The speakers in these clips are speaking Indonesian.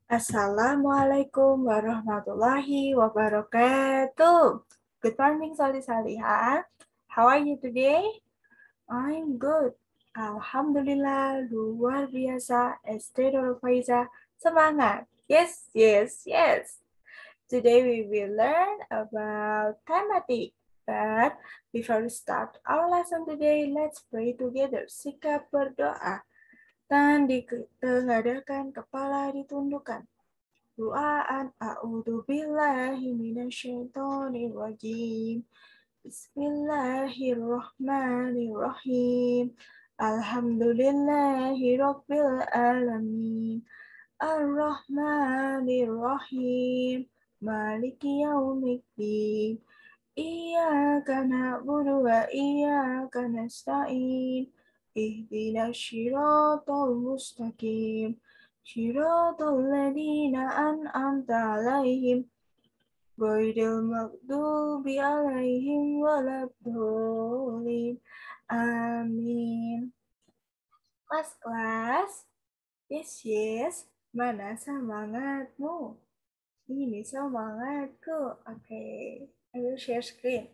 Assalamualaikum warahmatullahi wabarakatuh. Good morning, Sali Salihah. How are you today? I'm good. Alhamdulillah, luar biasa. Estero Faiza, semangat. Yes, yes, yes. Today we will learn about thematic. But before we start our lesson today, let's pray together. Sikap berdoa. Tangan ditengadahkan, kepala ditundukkan. Duaan a'udzu billahi minasyaitonir rajim. Bismillahirrahmanirrahim. Alhamdulillahi rabbil alamin. Ar-Rahmanir-Rahim. Maliki yaumiddin. Iyyaka na'budu wa iyyaka nasta'in. Ihdinas siratal mustaqim. Siratal ladzina an'amta 'alaihim ghairil maghdubi 'alaihim waladdallin. Amin. Kelas. Yes. Mana semangatmu? Ini semangatku. Oke. I will share screen.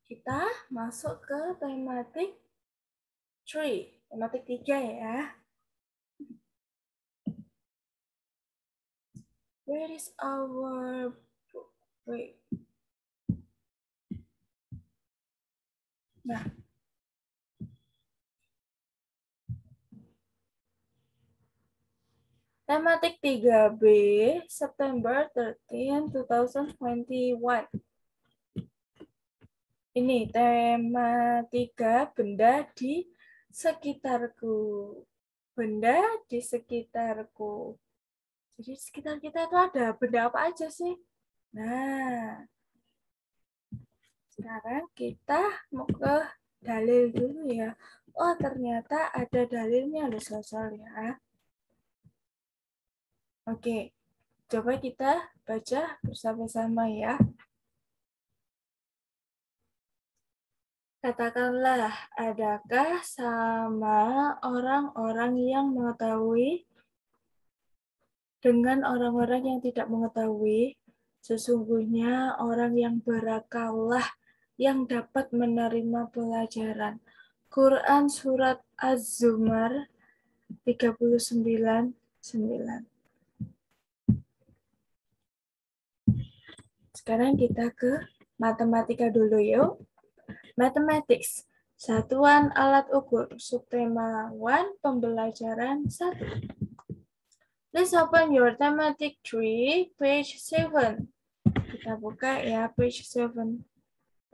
Kita masuk ke tematik 3. Tematik 3 ya. Where is our book? Wait. Nah. Tematik 3B, September 13, 2021. Ini tematika benda di sekitarku. Benda di sekitarku. Jadi di sekitar kita itu ada benda apa aja sih? Nah, sekarang kita mau ke dalil dulu ya. Oh, ternyata ada dalilnya loh Sosol ya. Oke, coba kita baca bersama-sama ya. Katakanlah, adakah sama orang-orang yang mengetahui dengan orang-orang yang tidak mengetahui? Sesungguhnya orang yang berakallah yang dapat menerima pelajaran. Quran Surat Az-Zumar 39:9. Sekarang kita ke matematika dulu yuk. Mathematics, satuan alat ukur, subtema 1, pembelajaran 1. Please open your thematic 3, page 7. Kita buka ya, page 7.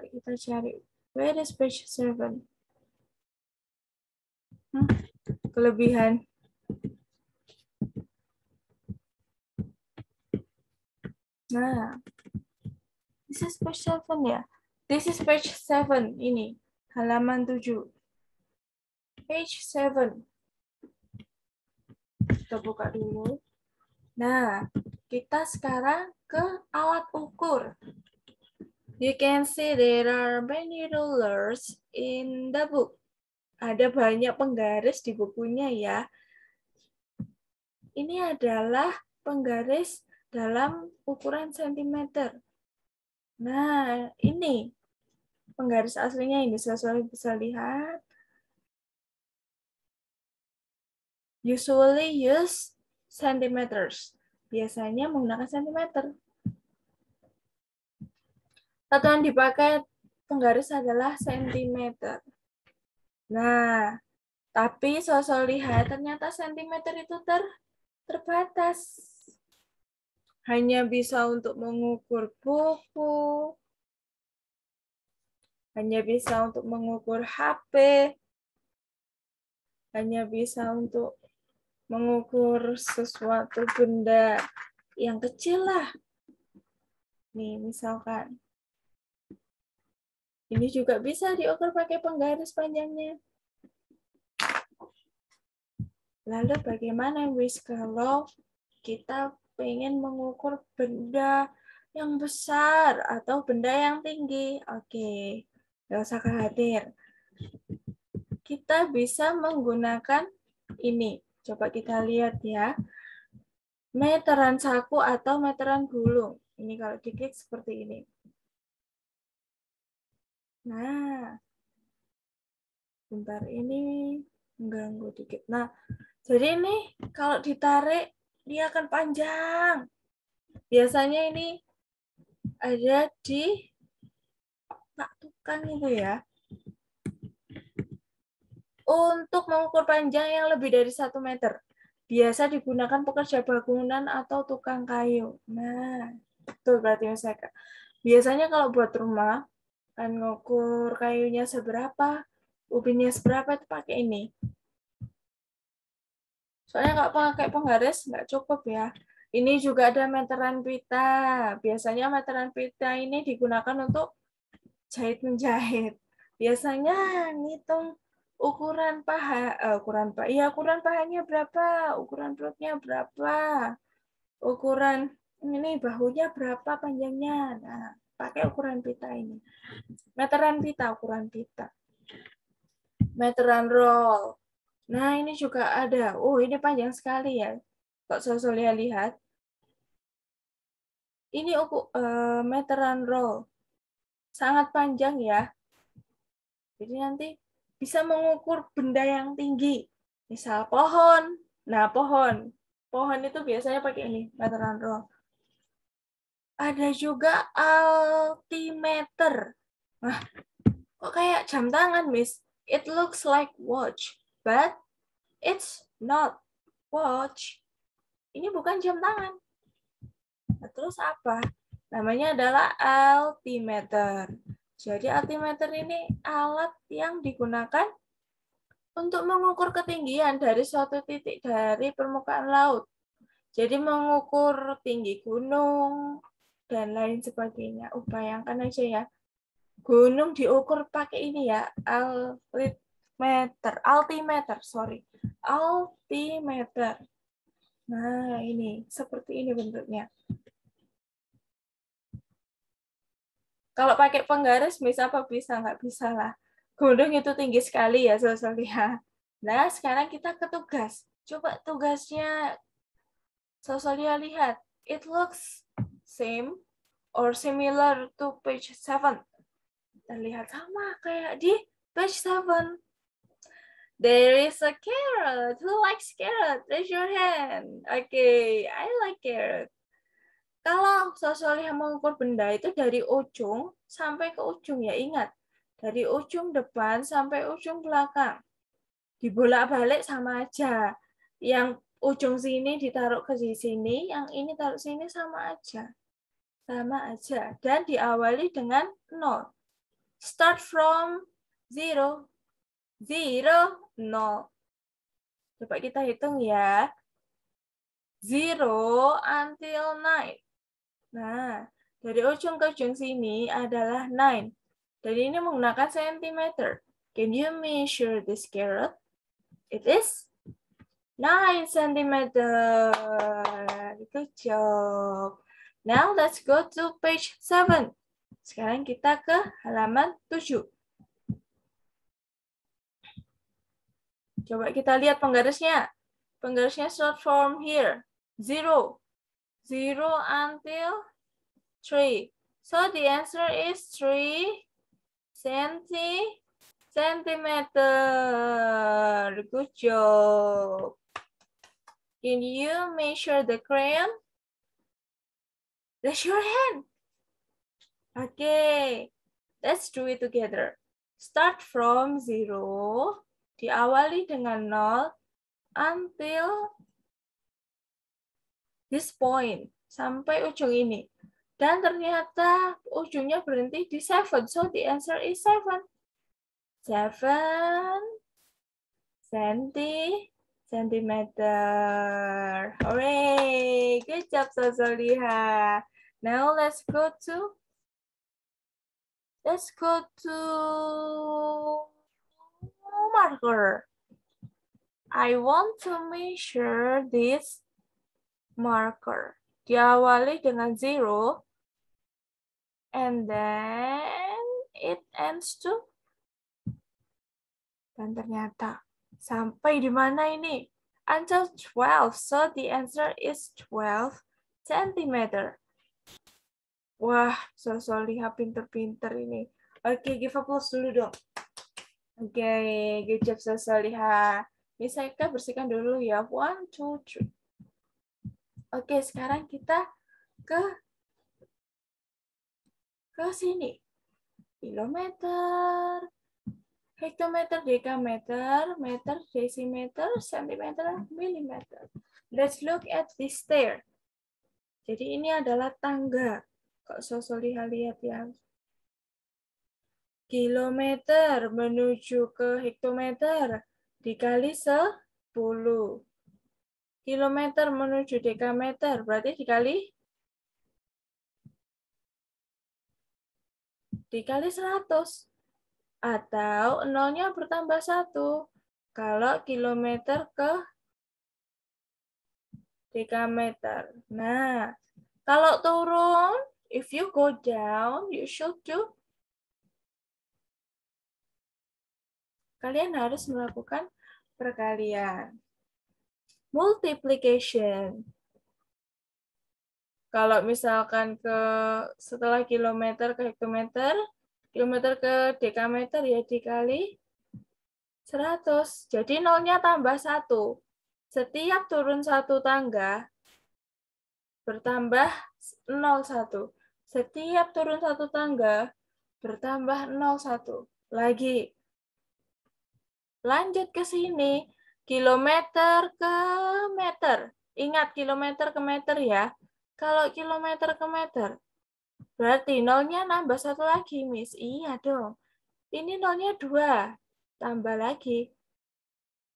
Kita cari, where is page 7? Kelebihan. Nah, this is page 7 ya. This is page 7, ini, halaman 7. Page 7. Kita buka dulu. Nah, kita sekarang ke alat ukur. You can see there are many rulers in the book. Ada banyak penggaris di bukunya ya. Ini adalah penggaris dalam ukuran sentimeter. Nah, ini penggaris aslinya ini sesuai bisa lihat. Usually use centimeters. Biasanya menggunakan sentimeter. Satuan dipakai penggaris adalah sentimeter. Nah, tapi Sosol lihat ternyata sentimeter itu terbatas. Hanya bisa untuk mengukur buku, hanya bisa untuk mengukur HP, hanya bisa untuk mengukur sesuatu benda yang kecil lah. Nih, misalkan. Ini juga bisa diukur pakai penggaris panjangnya. Lalu bagaimana, Wis, kalau kita pengen mengukur benda yang besar atau benda yang tinggi? Oke, nggak usah khawatir. Kita bisa menggunakan ini. Coba kita lihat ya. Meteran saku atau meteran gulung. Ini kalau diklik seperti ini. Nah, bentar ini mengganggu dikit. Nah, jadi ini kalau ditarik dia akan panjang. Biasanya ini ada di pak tukang itu ya. Untuk mengukur panjang yang lebih dari 1 meter. Biasa digunakan pekerja bangunan atau tukang kayu. Nah, itu berarti misalkan. Biasanya kalau buat rumah, kan ngukur kayunya seberapa, ubinnya seberapa, itu pakai ini. Soalnya nggak pakai penggaris, nggak cukup ya. Ini juga ada meteran pita. Biasanya meteran pita ini digunakan untuk jahit-menjahit. Biasanya ngitung ukuran paha, ukuran pahanya berapa, ukuran perutnya berapa, ukuran ini bahunya berapa panjangnya. Nah, pakai ukuran pita ini. Meteran pita, ukuran pita. Meteran roll. Nah, ini juga ada. Oh, ini panjang sekali ya. Kok Sosolia lihat? Ini meteran roll. Sangat panjang ya. Jadi nanti bisa mengukur benda yang tinggi. Misal pohon. Nah, pohon. Pohon itu biasanya pakai ini, meteran roll. Ada juga altimeter. Nah, kok kayak jam tangan, Miss? It looks like watch, but it's not watch. Ini bukan jam tangan. Nah, terus apa? Namanya adalah altimeter. Jadi altimeter ini alat yang digunakan untuk mengukur ketinggian dari suatu titik dari permukaan laut. Jadi mengukur tinggi gunung dan lain sebagainya. Bayangkan aja ya. Gunung diukur pakai ini ya, altimeter. Nah, ini seperti ini bentuknya. Kalau pakai penggaris bisa apa bisa? Nggak bisa lah. Gunung itu tinggi sekali ya, Sosolia. Nah, sekarang kita ke tugas. Coba tugasnya Sosolia lihat. It looks same or similar to page 7. Kita lihat sama kayak di page 7. There is a carrot. Who likes carrot? Raise your hand. Okay, I like carrot. Kalau Sosolia mengukur benda itu dari ujung sampai ke ujung ya, ingat. Dari ujung depan sampai ujung belakang. Dibolak-balik sama aja. Yang ujung sini ditaruh ke sini, yang ini taruh sini sama aja. Sama aja. Dan diawali dengan 0. Start from 0. 0, 0. Coba kita hitung ya. 0 until 9. Nah, dari ujung ke ujung sini adalah 9. Dan ini menggunakan centimeter. Can you measure this carrot? It is 9 centimeter. Good job. Now let's go to page 7. Sekarang kita ke halaman 7. Coba kita lihat penggarisnya. Penggarisnya short form here. 0. 0 until 3. So the answer is 3 centimeter. Good job. Can you measure the crayon? Raise your hand. Okay. Let's do it together. Start from 0. Diawali dengan 0 until this point. Sampai ujung ini. Dan ternyata ujungnya berhenti di 7. So the answer is 7. 7 centimeter. Hooray! Good job, Sosolia. Now let's go to marker. I want to measure this marker. Diawali dengan 0 and then it ends to, dan ternyata sampai di mana ini? until 12. So the answer is 12 centimeter. Wah, Solihah pinter-pinter ini. Oke, give applause dulu dong. Oke, good job Solihah. Misalnya bersihkan dulu ya. 1, 2, 3. Oke, sekarang kita ke sini. Kilometer, hektometer, dekameter, meter, desimeter, sentimeter, milimeter. Let's look at this stair. Jadi ini adalah tangga. Kok Solihah lihat ya. Kilometer menuju ke hektometer dikali 10. Kilometer menuju dekameter berarti dikali 100. Atau nolnya bertambah 1. Kalau kilometer ke dekameter. Nah, kalau turun, if you go down, you should do. Kalian harus melakukan perkalian. Multiplication. Kalau misalkan setelah kilometer ke hektometer, kilometer ke dekameter ya dikali 100. Jadi nolnya tambah 1. Setiap turun 1 tangga, bertambah 0,1. Setiap turun 1 tangga, bertambah 0,1. Lagi. Lanjut ke sini. Kilometer ke meter. Ingat kilometer ke meter ya. Kalau kilometer ke meter, berarti nolnya nambah 1 lagi, Miss. Iya dong. Ini nolnya 2. Tambah lagi.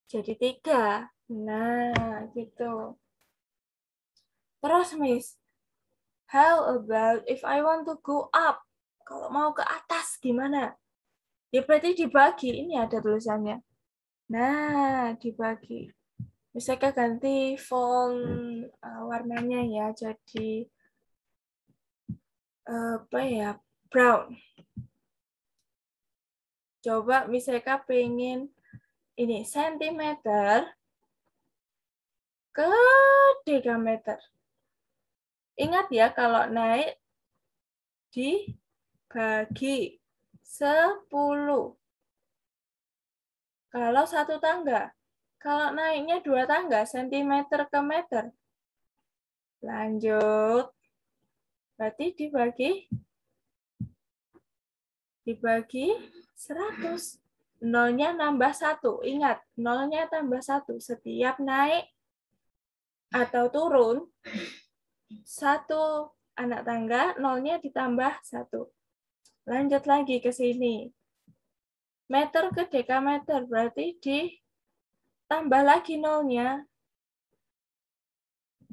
Jadi 3. Nah, gitu. Terus, Miss. How about if I want to go up? Kalau mau ke atas, gimana? Ya berarti dibagi. Ini ada tulisannya. Nah, dibagi. Misalnya ganti font warnanya ya, jadi apa ya, brown. Coba misalnya pengen ini sentimeter ke dekameter. Ingat ya, kalau naik dibagi 10. Kalau 1 tangga. Kalau naiknya 2 tangga, sentimeter ke meter. Lanjut. Berarti dibagi 100. Nolnya nambah 1. Ingat, nolnya tambah 1. Setiap naik atau turun, 1 anak tangga, nolnya ditambah 1. Lanjut lagi ke sini. Meter ke dekameter, berarti ditambah lagi nolnya.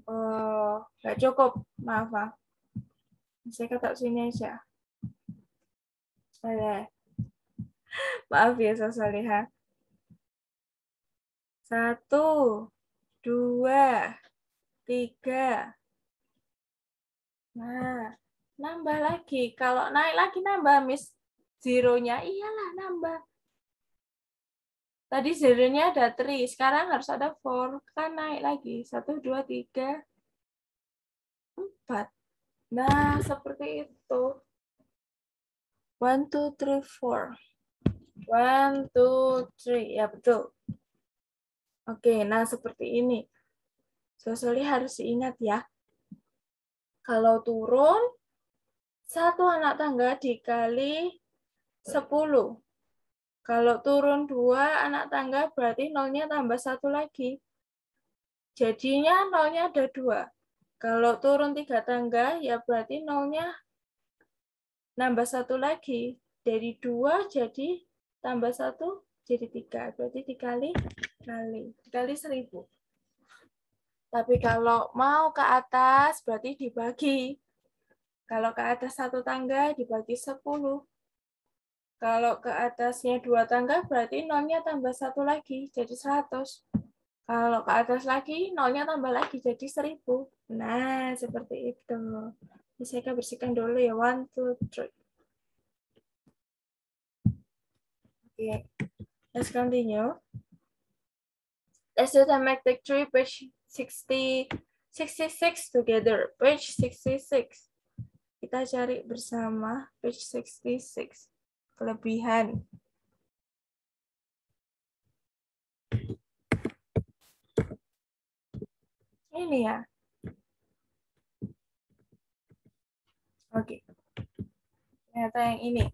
Oh, nggak cukup. Maaf. Saya kata sini aja. Maaf ya, Solihah. 1, 2, 3. Nah, nambah lagi. Kalau naik lagi nambah, Miss. Zero-nya, iyalah nambah. Tadi zero-nya ada 3, sekarang harus ada 4. Kan naik lagi. 1, 2, 3, 4. Nah, seperti itu. 1, 2, 3, 4. 1, 2, 3. Ya, betul. Oke, nah seperti ini. Solihah harus diingat ya. Kalau turun, 1 anak tangga dikali 10. Kalau turun 2 anak tangga, berarti nolnya tambah 1 lagi. Jadinya nolnya ada 2. Kalau turun 3 tangga, ya berarti nolnya nambah 1 lagi. Dari 2 jadi tambah 1 jadi 3. Berarti dikali 1000. Tapi kalau mau ke atas, berarti dibagi. Kalau ke atas 1 tangga, dibagi 10. Kalau ke atasnya 2 tangga, berarti nolnya tambah 1 lagi, jadi 100. Kalau ke atas lagi, nolnya tambah lagi, jadi 1000. Nah, seperti itu. Bisa bersihkan dulu ya. 1, 2, 3. Oke. Let's continue. Let's do the mathematics 3, page 66 together. Page 66. Kita cari bersama page 66. Kelebihan. Ini ya. Oke. Ternyata yang ini.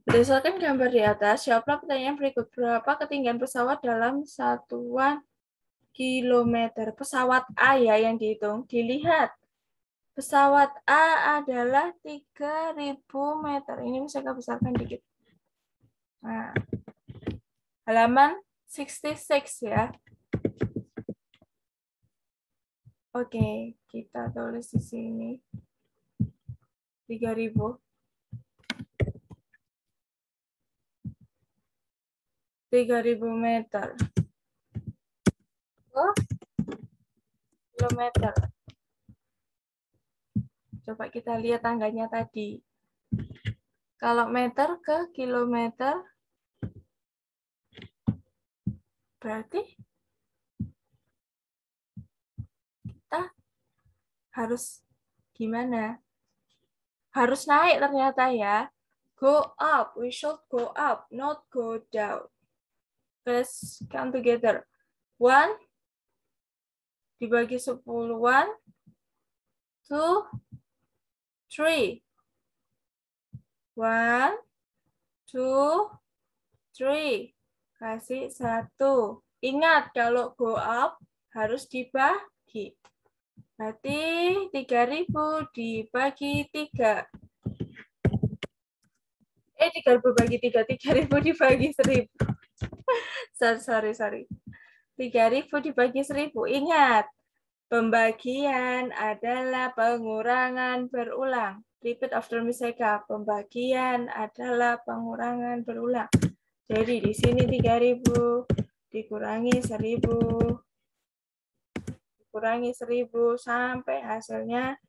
Berdasarkan gambar di atas, jawablah pertanyaan berikut. Berapa ketinggian pesawat dalam satuan kilometer? Pesawat A ya yang dihitung. Dilihat. Pesawat A adalah 3.000 meter. Ini bisa saya besarkan dikit. Nah, halaman 66 ya. Oke, kita tulis di sini. 3.000. 3.000 meter. Oh, kilometer. Coba kita lihat tangganya tadi. Kalau meter ke kilometer, berarti kita harus gimana? Harus naik ternyata ya. Go up. We should go up, not go down. Let's count together. 1 dibagi 10. 1, 2, 3. 1, 2, 3. Kasih 1. Ingat, kalau go up harus dibagi. Berarti 3.000 dibagi 3. 3.000 bagi 3. 3.000 dibagi 1.000. Sorry. 3.000 dibagi 1.000. Ingat, pembagian adalah pengurangan berulang. Repeat after me, Seka. Pembagian adalah pengurangan berulang. Jadi di sini 3.000 dikurangi 1.000. Dikurangi 1.000 sampai hasilnya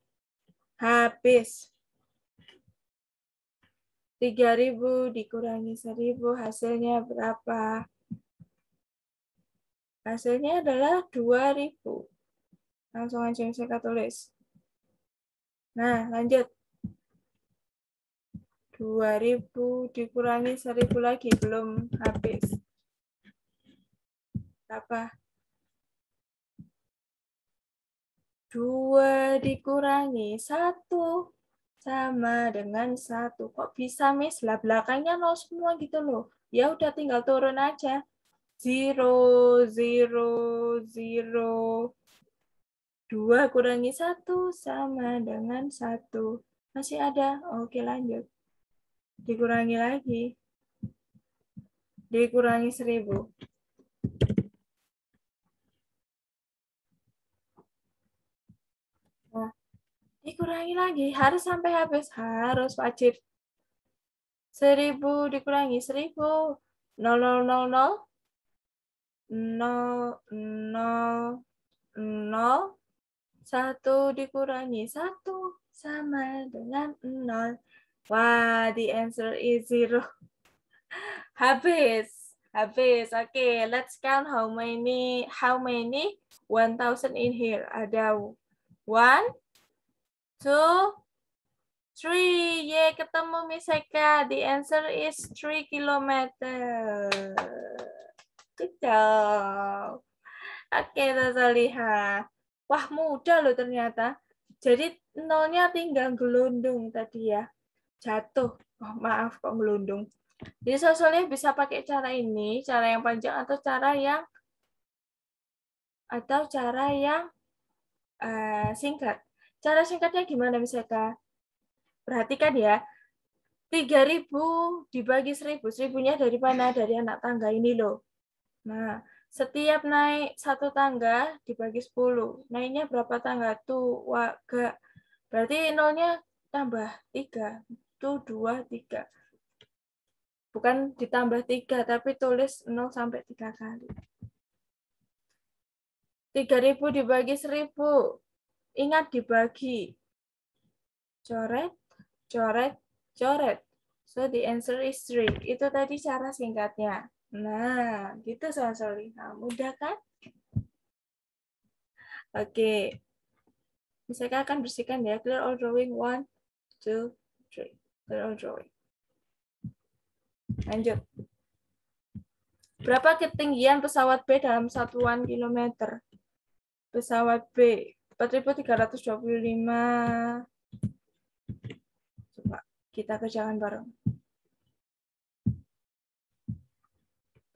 habis. 3.000 dikurangi 1.000 hasilnya berapa? Hasilnya adalah 2.000. Langsung aja saya tulis. Nah, lanjut. 2.000 dikurangi 1.000 lagi, belum habis. Berapa? 2 dikurangi 1 sama dengan 1. Kok bisa, Miss? Lah belakangnya 0 semua gitu loh. Ya udah tinggal turun aja. 0, 0, 0. 2 kurangi 1 sama dengan 1. Masih ada? Oke, lanjut. Dikurangi lagi. Dikurangi 1.000. Nah, dikurangi lagi. Harus sampai habis. Harus wajib. 1.000 dikurangi 1.000. 0, 0, 0, 0. 0, 0, 0. 1 dikurangi 1 sama dengan 0. Wah, the answer is 0. Habis. Oke, let's count how many 1,000 in here. Ada 1, 2, 3. Yeay, ketemu Miss Eka. The answer is 3 kilometer. Good job. Oke, kita lihat. Wah, mudah loh ternyata. Jadi nolnya tinggal gelundung tadi ya. Jatuh. Oh, maaf kok gelundung. Jadi soalnya bisa pakai cara ini, cara yang panjang atau cara yang singkat. Cara singkatnya gimana misalkan? Perhatikan ya. 3.000 dibagi 1.000. 1.000-nya dari mana? Dari anak tangga ini loh. Nah, setiap naik 1 tangga dibagi 10. Naiknya berapa tangga? Tuh, waga. Berarti nolnya tambah 3. Tuh, 2, 3. Bukan ditambah 3, tapi tulis 0 sampai 3 kali. 3.000 dibagi 1.000. Ingat dibagi. Coret, coret, coret. So, the answer is 3. Itu tadi cara singkatnya. Nah, gitu soal-soal. Nah, mudah kan? Oke. Misalkan akan bersihkan ya. Clear all drawing. 1, 2, 3. Clear all drawing. Lanjut. Berapa ketinggian pesawat B dalam satuan kilometer? Pesawat B 4.325. Coba kita kerjakan bareng.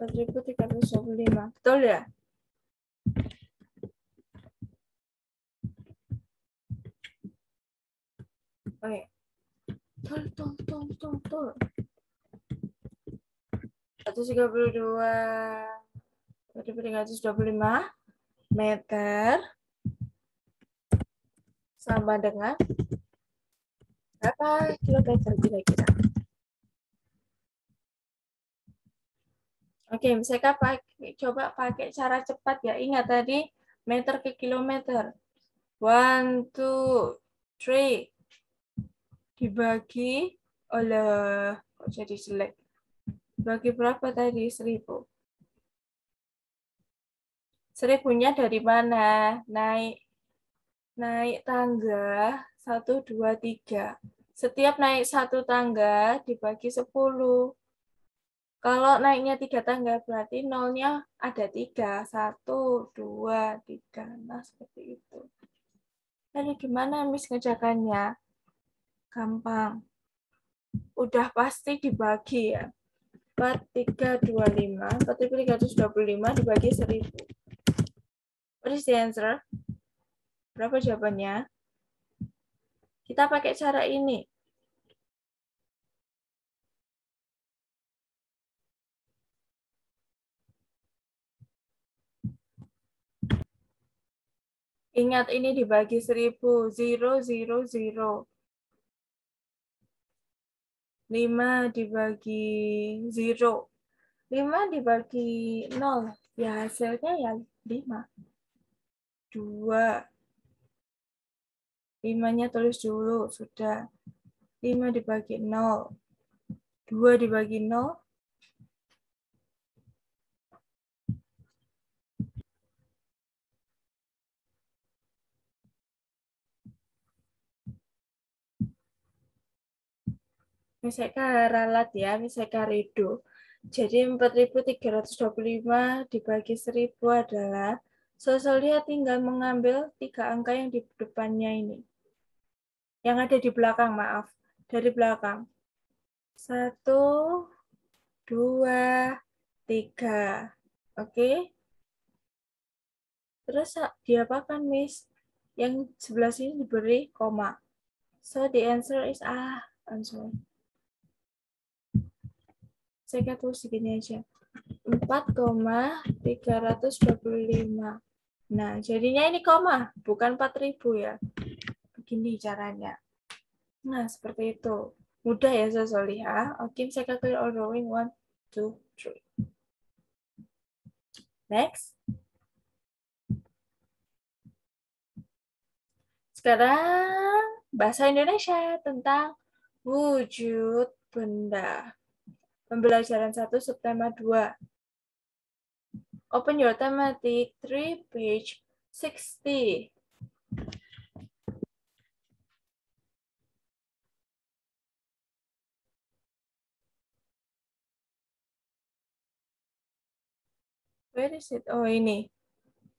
4.325. Betul ya? Oke. Betul. 132.325 meter sama dengan berapa kilometer kira-kira? Oke, misalkan coba pakai cara cepat ya. Ingat tadi meter ke kilometer. 1, 2, 3 dibagi oleh kok jadi jelek. Dibagi berapa tadi? 1000. 1000-nya dari mana? Naik tangga 1, 2, 3. Setiap naik satu tangga dibagi 10. Kalau naiknya 3 tangga berarti nolnya ada 3. 1, 2, 3. Nah, seperti itu. Lalu gimana Miss ngerjakannya? Gampang. Udah pasti dibagi ya. 4.325. 4.325 dibagi 1000. What is the answer? Berapa jawabannya? Kita pakai cara ini. Ingat ini dibagi 1000. 0, 0, 0. 5 dibagi 0. 5 dibagi 0. Ya hasilnya ya 5. 2. 5-nya tulis dulu. Sudah. 5 dibagi 0. 2 dibagi 0. Misalkan ralat ya, misalkan redo. Jadi 4.325 dibagi 1000 adalah, lihat tinggal mengambil 3 angka yang di depannya ini. Yang ada di belakang, maaf. Dari belakang. 1, 2, 3. Oke? Terus diapakan, Miss? Yang sebelah sini diberi koma. So, the answer is answer. Saya tulis segini aja. 4,325. Nah, jadinya ini koma, bukan 4000 ya. Begini caranya. Nah, seperti itu. Mudah ya, Solihah. Oke, saya clear all drawing. 1, 2, 3. Next. Sekarang bahasa Indonesia tentang wujud benda. Pembelajaran 1 subtema 2. Open your thematic 3 page 60. Where is it? Oh, ini.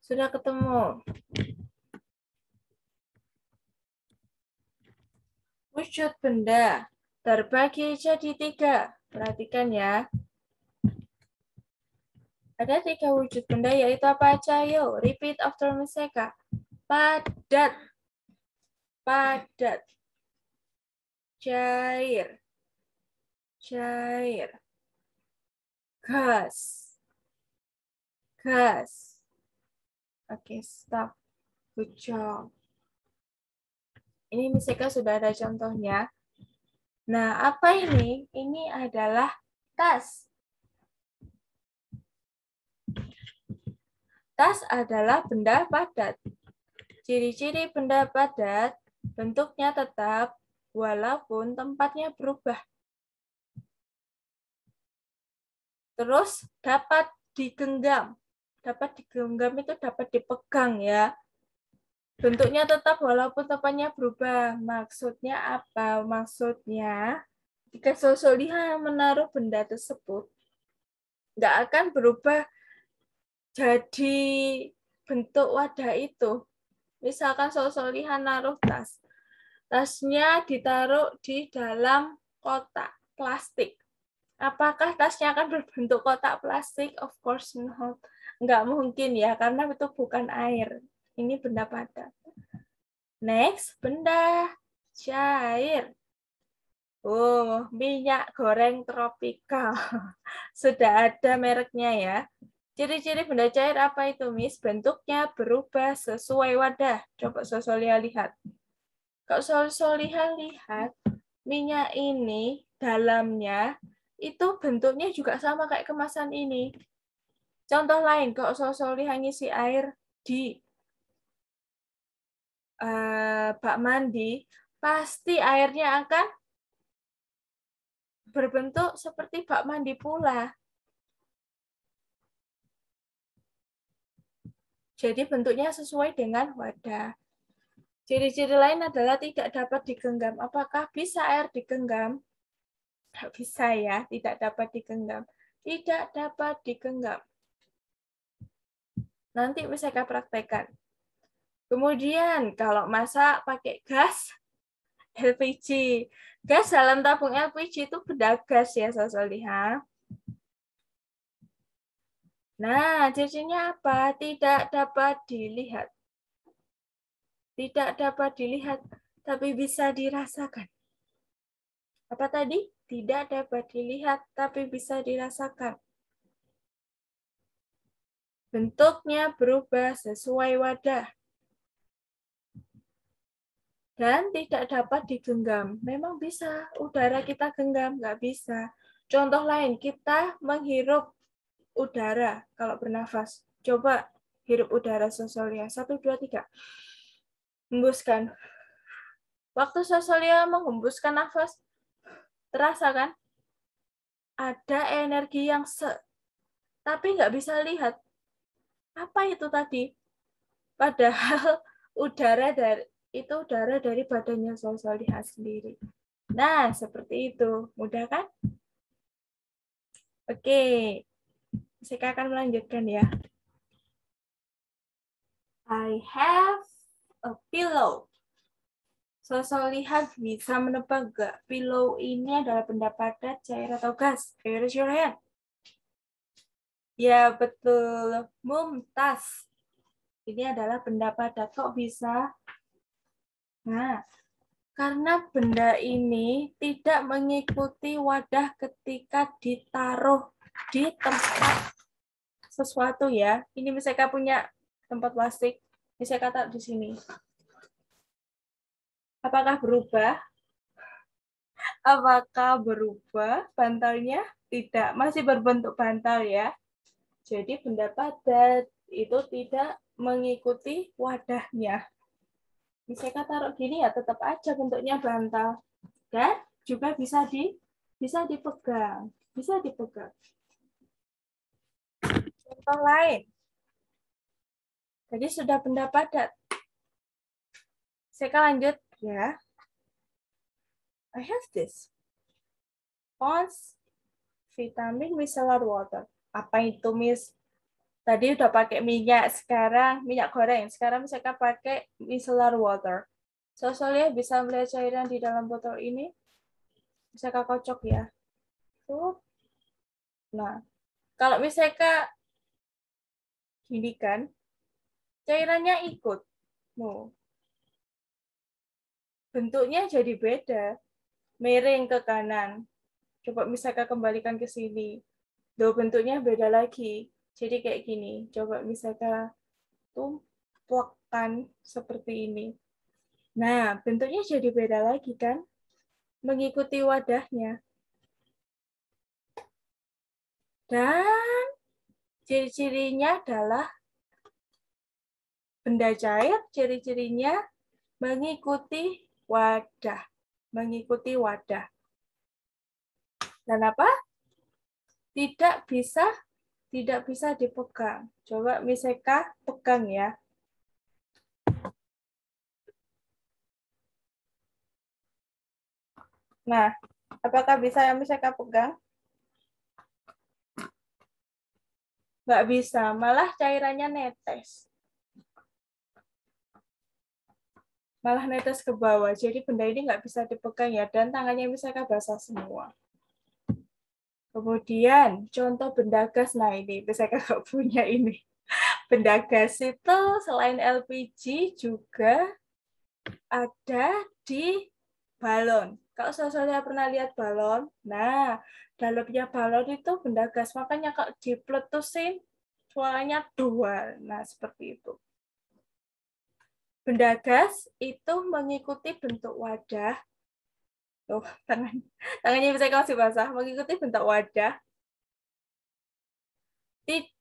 Sudah ketemu. Wujud benda terbagi jadi 3. Perhatikan ya. Ada 3 wujud benda, yaitu apa aja? Yuk, repeat after me, Seka. Padat. Padat. Cair. Cair. Gas. Gas. Oke, stop. Good job. Ini Miseka sudah ada contohnya. Nah, apa ini? Ini adalah tas. Tas adalah benda padat. Ciri-ciri benda padat, bentuknya tetap walaupun tempatnya berubah. Terus dapat digenggam. Dapat digenggam itu dapat dipegang ya. Bentuknya tetap walaupun tempatnya berubah. Maksudnya apa? Maksudnya jika sosok lihat menaruh benda tersebut, nggak akan berubah jadi bentuk wadah itu. Misalkan sosok lihat naruh tas. Tasnya ditaruh di dalam kotak plastik. Apakah tasnya akan berbentuk kotak plastik? Of course not. Nggak mungkin ya, karena itu bukan air. Ini benda padat. Next, benda cair. Oh, minyak goreng tropikal. Sudah ada mereknya ya. Ciri-ciri benda cair apa itu, Miss? Bentuknya berubah sesuai wadah. Coba Sosolia lihat. Kalau Sosolia lihat, minyak ini dalamnya itu bentuknya juga sama kayak kemasan ini. Contoh lain, kalau Sosolia ngisi air di bak mandi, pasti airnya akan berbentuk seperti bak mandi pula. Jadi bentuknya sesuai dengan wadah. Ciri-ciri lain adalah tidak dapat digenggam. Apakah bisa air digenggam? Tidak bisa ya, tidak dapat digenggam. Tidak dapat digenggam. Nanti bisa saya praktekkan. Kemudian kalau masak pakai gas LPG. Gas dalam tabung LPG itu benda gas ya, Sosolia. Nah, cirinya apa? Tidak dapat dilihat. Tidak dapat dilihat, tapi bisa dirasakan. Apa tadi? Tidak dapat dilihat, tapi bisa dirasakan. Bentuknya berubah sesuai wadah. Dan tidak dapat digenggam. Memang bisa, udara kita genggam, nggak bisa. Contoh lain, kita menghirup udara kalau bernafas. Coba hirup udara, Sosolia. 1, 2, 3. Hembuskan. Waktu Sosolia menghembuskan nafas, terasa kan? Ada energi yang tapi nggak bisa lihat. Apa itu tadi? Padahal udara dari badannya Sosolia sendiri. Nah, seperti itu. Mudah kan? Oke. Saya akan melanjutkan ya. I have a pillow. Sosolia bisa menebak nggak? Pillow ini adalah benda padat, cair, atau gas? Raise your hand. Ya, betul. Mumtaz. Ini adalah benda padat. Kok bisa? Nah, karena benda ini tidak mengikuti wadah ketika ditaruh di tempat sesuatu ya. Ini misalnya punya tempat plastik, bisa kata di sini. Apakah berubah? Apakah berubah bantalnya? Tidak, masih berbentuk bantal ya. Jadi benda padat itu tidak mengikuti wadahnya. Misalnya taruh gini ya tetap aja bentuknya bantal. Dan juga bisa dipegang. Bisa dipegang. Contoh lain. Jadi sudah benda padat. Saya lanjut ya. I have this. Pond's vitamin micellar water. Apa itu, Miss? Tadi udah pakai minyak, sekarang minyak goreng. Sekarang misalkan pakai micellar water. Sosolia bisa melihat cairan di dalam botol ini. Bisa kocok ya. Nah, kalau misalkan gini kan, cairannya ikut. No. Bentuknya jadi beda. Miring ke kanan. Coba misalkan kembalikan ke sini. Loh, bentuknya beda lagi. Jadi kayak gini. Coba misalkan tumpukan seperti ini. Nah, bentuknya jadi beda lagi kan? Mengikuti wadahnya. Dan ciri-cirinya adalah benda cair, ciri-cirinya mengikuti wadah. Mengikuti wadah. Dan apa? Tidak bisa dipegang. Coba Miseka pegang ya. Nah, apakah bisa yang Miseka pegang? Nggak bisa, malah cairannya netes. Malah netes ke bawah. Jadi benda ini nggak bisa dipegang ya, dan tangannya Miseka basah semua. Kemudian contoh benda gas, nah ini Miseka nggak punya ini. Benda gas itu selain LPG juga ada di balon. Kalau saya pernah lihat balon, nah dalamnya balon itu benda gas, makanya kalau dipletusin suaranya dua. Nah seperti itu. Benda gas itu mengikuti bentuk wadah. Oh, tangannya bisa kasih basah. Mengikuti bentuk wadah,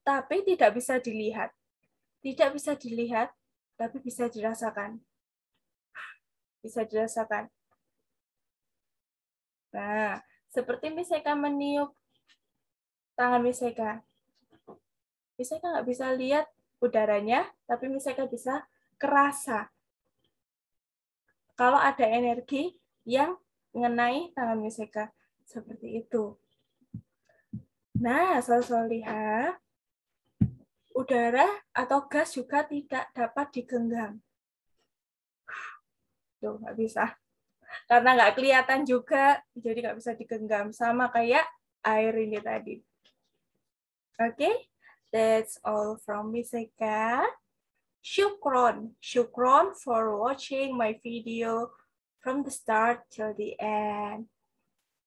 tapi tidak bisa dilihat. Tidak bisa dilihat, tapi bisa dirasakan. Bisa dirasakan. Nah, seperti Miseka meniup tangan Miseka. Miseka nggak bisa lihat udaranya, tapi Miseka bisa kerasa kalau ada energi yang mengenai tangan Miseka. Seperti itu. Nah, Solsolihah, udara atau gas juga tidak dapat digenggam. Tuh, nggak bisa. Karena nggak kelihatan juga, jadi nggak bisa digenggam. Sama kayak air ini tadi. Okay, that's all from Miseka. Shukron. Shukron for watching my video from the start till the end.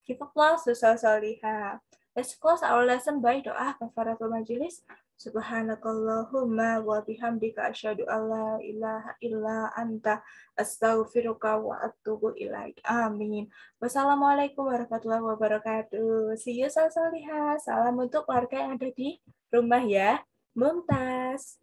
Give applause to Solsolihah. Let's close our lesson by doa kafaratul majelis. Subhanakallahumma wa bihamdika asyhadu alla ilaha illa anta astaghfiruka wa atubu ilaik. Amin. Wassalamualaikum warahmatullahi wabarakatuh. See you Solsolihah. Salam untuk warga yang ada di rumah ya. Mumtaz.